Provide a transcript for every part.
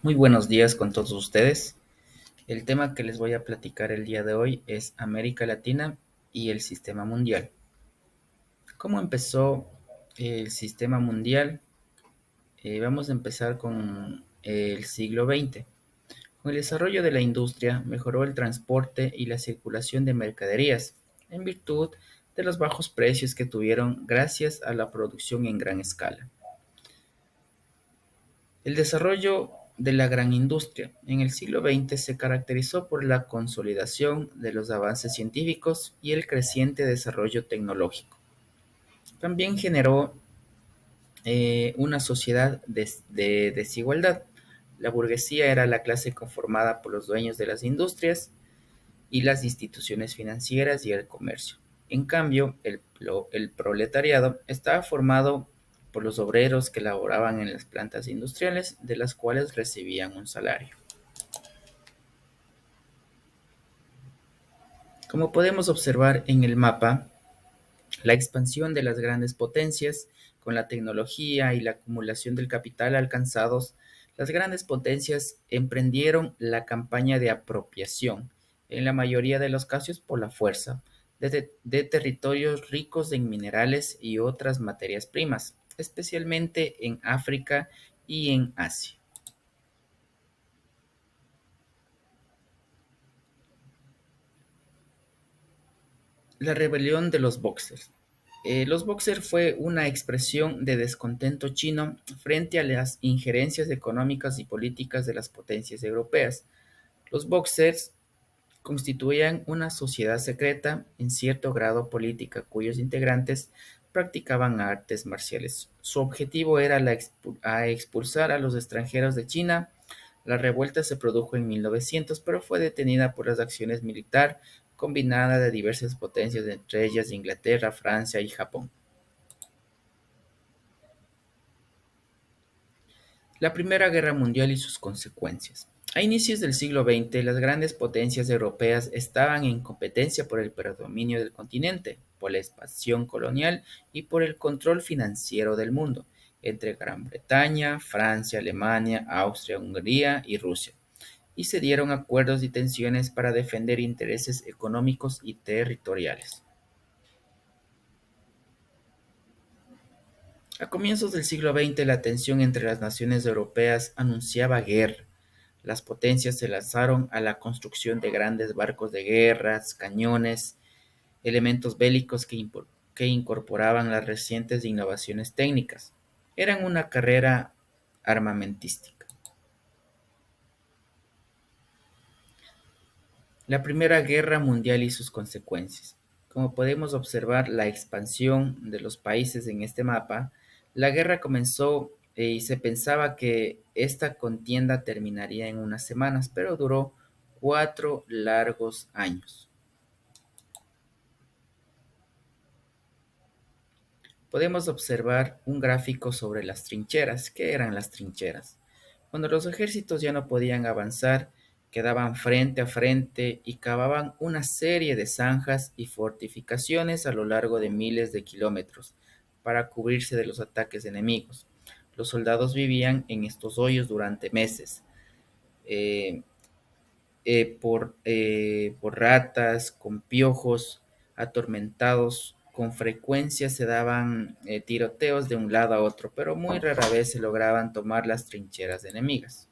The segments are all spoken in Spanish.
Muy buenos días con todos ustedes. El tema que les voy a platicar el día de hoy es América Latina y el sistema mundial. ¿Cómo empezó el sistema mundial? Vamos a empezar con el siglo XX. Con el desarrollo de la industria mejoró el transporte y la circulación de mercaderías en virtud de los bajos precios que tuvieron gracias a la producción en gran escala. El desarrollo de la gran industria en el siglo XX se caracterizó por la consolidación de los avances científicos y el creciente desarrollo tecnológico. También generó una sociedad de desigualdad. La burguesía era la clase conformada por los dueños de las industrias y las instituciones financieras y el comercio. En cambio, el proletariado estaba formado por los obreros que laboraban en las plantas industriales, de las cuales recibían un salario. Como podemos observar en el mapa, la expansión de las grandes potencias con la tecnología y la acumulación del capital alcanzados, las grandes potencias emprendieron la campaña de apropiación, en la mayoría de los casos por la fuerza, de territorios ricos en minerales y otras materias primas, especialmente en África y en Asia. La rebelión de los Boxers. Los Boxers fue una expresión de descontento chino frente a las injerencias económicas y políticas de las potencias europeas. Los Boxers constituían una sociedad secreta, en cierto grado política, cuyos integrantes practicaban artes marciales. Su objetivo era expulsar a los extranjeros de China. La revuelta se produjo en 1900, pero fue detenida por las acciones militar combinada de diversas potencias, entre ellas Inglaterra, Francia y Japón. La Primera Guerra Mundial y sus consecuencias. A inicios del siglo XX, las grandes potencias europeas estaban en competencia por el predominio del continente, por la expansión colonial y por el control financiero del mundo, entre Gran Bretaña, Francia, Alemania, Austria, Hungría y Rusia, y se dieron acuerdos y tensiones para defender intereses económicos y territoriales. A comienzos del siglo XX, la tensión entre las naciones europeas anunciaba guerra. Las potencias se lanzaron a la construcción de grandes barcos de guerras, cañones, elementos bélicos que incorporaban las recientes innovaciones técnicas. Eran una carrera armamentística. La Primera Guerra Mundial y sus consecuencias. Como podemos observar la expansión de los países en este mapa, la guerra comenzó y se pensaba que esta contienda terminaría en unas semanas, pero duró 4 largos años. Podemos observar un gráfico sobre las trincheras. ¿Qué eran las trincheras? Cuando los ejércitos ya no podían avanzar, quedaban frente a frente y cavaban una serie de zanjas y fortificaciones a lo largo de miles de kilómetros para cubrirse de los ataques enemigos. Los soldados vivían en estos hoyos durante meses, eh, por ratas, con piojos, atormentados. Con frecuencia se daban tiroteos de un lado a otro, pero muy rara vez se lograban tomar las trincheras enemigas.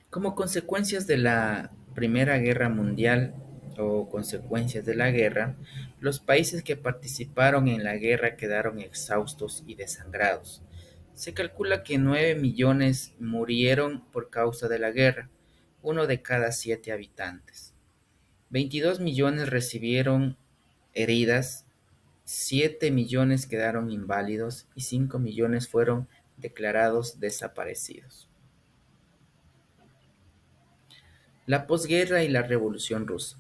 Como consecuencias de la Primera Guerra Mundial o consecuencias de la guerra, los países que participaron en la guerra quedaron exhaustos y desangrados. Se calcula que 9 millones murieron por causa de la guerra, uno de cada 7 habitantes. 22 millones recibieron heridas, 7 millones quedaron inválidos y 5 millones fueron declarados desaparecidos. La posguerra y la Revolución Rusa.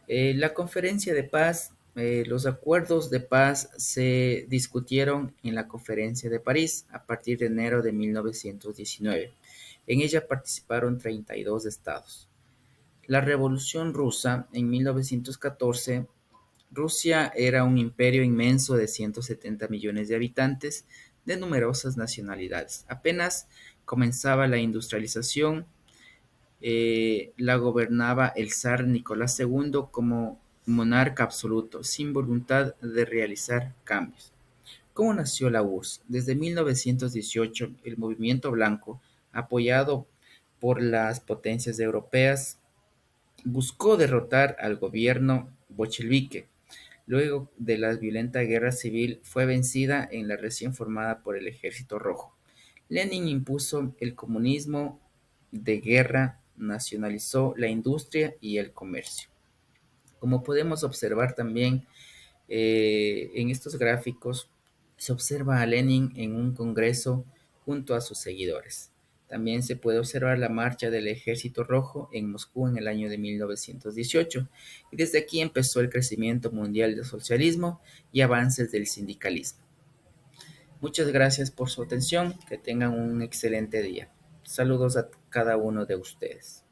La conferencia de paz, los acuerdos de paz se discutieron en la conferencia de París a partir de enero de 1919. En ella participaron 32 estados. La Revolución Rusa en 1914 Rusia era un imperio inmenso de 170 millones de habitantes, de numerosas nacionalidades. Apenas comenzaba la industrialización, la gobernaba el zar Nicolás II como monarca absoluto, sin voluntad de realizar cambios. ¿Cómo nació la URSS? Desde 1918, el movimiento blanco, apoyado por las potencias europeas, buscó derrotar al gobierno bolchevique. Luego de la violenta guerra civil, fue vencida en la recién formada por el Ejército Rojo. Lenin impuso el comunismo de guerra, nacionalizó la industria y el comercio. Como podemos observar también en estos gráficos, se observa a Lenin en un congreso junto a sus seguidores. También se puede observar la marcha del Ejército Rojo en Moscú en el año de 1918, y desde aquí empezó el crecimiento mundial del socialismo y avances del sindicalismo. Muchas gracias por su atención, que tengan un excelente día. Saludos a cada uno de ustedes.